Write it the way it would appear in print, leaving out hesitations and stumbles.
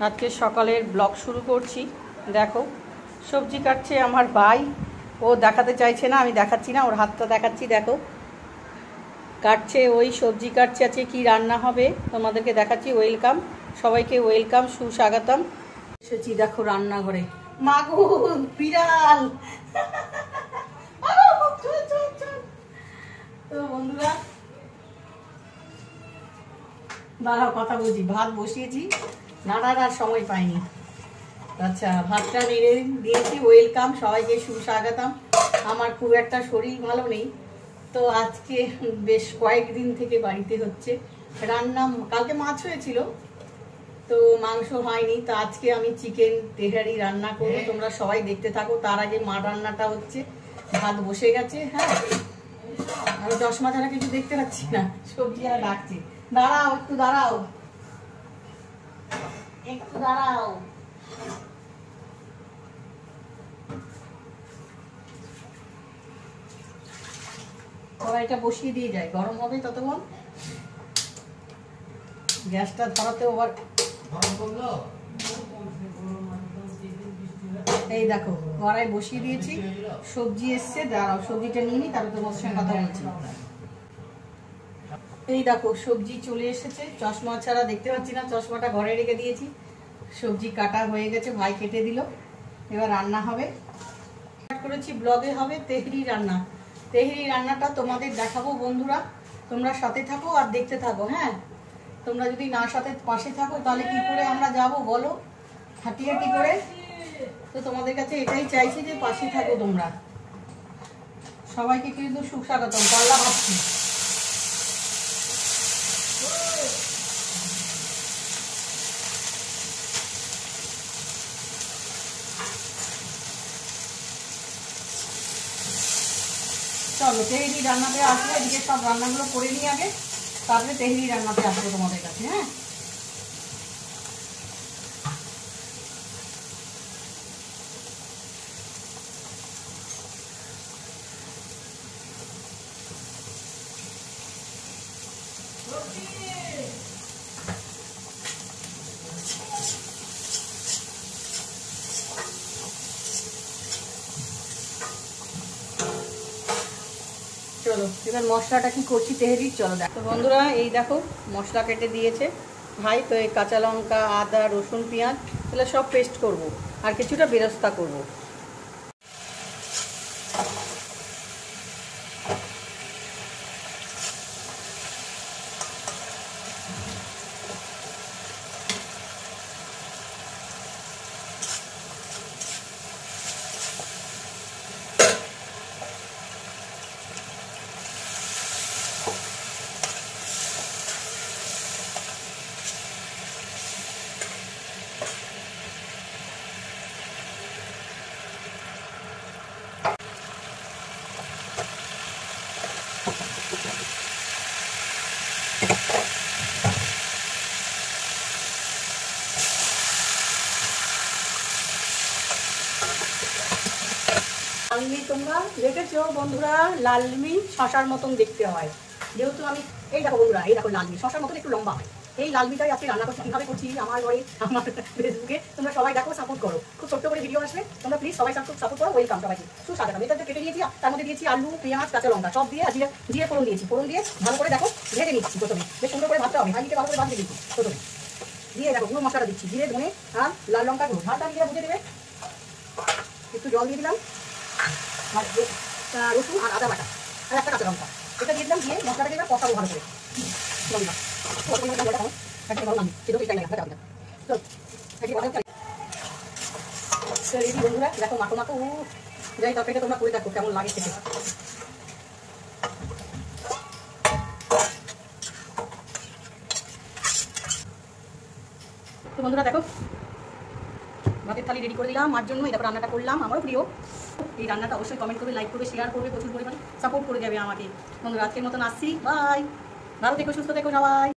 আজকে সকালের ব্লগ শুরু করছি। দেখো সবজি কাটছে আমার ভাই, ও দেখাতে চাইছে না, আমি দেখাচ্ছি না, ওর হাতটা দেখাচ্ছি। দেখো কাটছে, ওই সবজি কাটছে। আজকে কি রান্না হবে তোমাদেরকে দেখাচ্ছি। ওয়েলকাম সবাইকে, ওয়েলকাম, সুস্বাগতম। এসেছি দেখো রান্নাঘরে। মাগো বিড়াল। তো বন্ধুরা দাঁড়াও কথা বলছি। ভাত বসিয়েছি, নাড়ার আর সময় পাইনি। আচ্ছা ভাতটা নেড়ে দিয়েছি। ওয়েলকাম সবাইকে, সুস্বাগতম। আমার খুব একটা শরীর ভালো নেই, তো আজকে বেশ কয়েকদিন থেকে বাড়িতে হচ্ছে রান্না। কালকে মাছ হয়েছিল, তো মাংস হয়নি, তো আজকে আমি চিকেন তেহারি রান্না করবো। তোমরা সবাই দেখতে থাকো। তার আগে মা রান্নাটা হচ্ছে, ভাত বসে গেছে। হ্যাঁ, আর চশমা ছাড়া কিছু দেখতে পাচ্ছি না, সবজি আর ডাকছে। দাঁড়াও একটু, দাঁড়াও একটু, দাঁড়াও। কড়াইটা বসিয়ে দিয়ে যায়, গরম হবে ততক্ষণ। গ্যাসটা ধরাতে আবার এই দেখো কড়াই বসিয়ে দিয়েছি, সবজি এসছে। দাঁড়াও সবজিটা নিয়ে নি, তারপর তোমার সঙ্গে কথা বলছি। এই দেখো সবজি চলে এসেছে। চশমা ছাড়া দেখতে পাচ্ছি না, চশমাটা ঘরে রেখে দিয়েছি। সবজি কাটা হয়ে গেছে, ভাই কেটে দিল। এবার রান্না হবে। করেছি ব্লগে হবে তেহরি রান্না। তেহরি রান্নাটা তোমাদের দেখাবো বন্ধুরা, তোমরা সাথে থাকো আর দেখতে থাকো। হ্যাঁ, তোমরা যদি না সাথে পাশে থাকো তাহলে কি করে আমরা যাব বলো, হাঁটি করে? তো তোমাদের কাছে এটাই চাইছি যে পাশে থাকো তোমরা। সবাইকে কিন্তু সুস্বাগতম। করলা ভাবছি চলো তেহরি রান্নাতে আসবো। এদিকে সব রান্নাগুলো করে নিই আগে, তারপরে তেহরি রান্নাতে আসবো তোমাদের কাছে। হ্যাঁ, চলো এবার মশলাটা কি করছি তেহরির, চলো দেখো। বন্ধুরা এই দেখো মশলা কেটে দিয়েছে ভাই। তো এই কাঁচা লঙ্কা, আদা, রসুন, পেঁয়াজ এগুলো সব পেস্ট করব, আর কিছুটা বেরেস্তা করব। লালমি তোমরা দেখেছো বন্ধুরা, লালমি শশার মতন দেখতে হয়। যেহেতু আমি এই দেখো বন্ধুরা, এই দেখো লালমি শশার মতন একটু লম্বা হয়। এই লালমিটাই আজকে রান্না করছি। কীভাবে করছি আমার ঘরে, আমার ফেসবুকে তোমরা সবাই দেখো, সাপোর্ট করো। খুব ছোট্ট করে ভিডিও আসবে, তোমরা প্লিজ সবাই সাপোর্ট করো। ওয়েলকাম সবাইকে, সুস্বাগতম। এটা কেটে দিয়েছি, তার মধ্যে দিয়েছি আলু, পেঁয়াজ, কাঁচা লঙ্কা সব দিয়ে জিরে ফোড়ন দিয়েছি। ফোড়ন দিয়ে ভালো করে দেখো ভেজে নিচ্ছি। প্রথমে বেশ সুন্দর করে ভাজতে হবে, হাঁড়িতে ভালো করে ভাজতে দিচ্ছি। প্রথমে দিয়ে দেখো গুঁড়ো মশলাটা দিচ্ছি, জিরে, ধনে আর লাল লঙ্কা গুঁড়ো। ঝালটা নিজেরা বুঝে দেবে। একটু জল দিয়ে দিলাম, আর রসুন আর আদা বাটা আর একটা কাঁচা লঙ্কা, এটা দিয়ে দিলাম। দিয়ে মশলাটাকে এবার কষাবো ভালো করে। বন্ধুরা দেখো মাখো মাখো যাই, তরকারিটা তোমরা করে দেখো কেমন লাগে খেতে। তো বন্ধুরা দেখো ভাতের থালি রেডি করে দিলাম মার জন্য। এটা রান্নাটা করলাম, আমারও প্রিয়। এই রান্নাটা অবশ্যই কমেন্ট করবে, লাইক করবে, শেয়ার করবে, প্রচুর পরিমাণে সাপোর্ট করে যাবে আমাকে। বন্ধুরা আজকের মতন আসছি, বাই। ভালো থেকো, সুস্থ থেকো সবাই।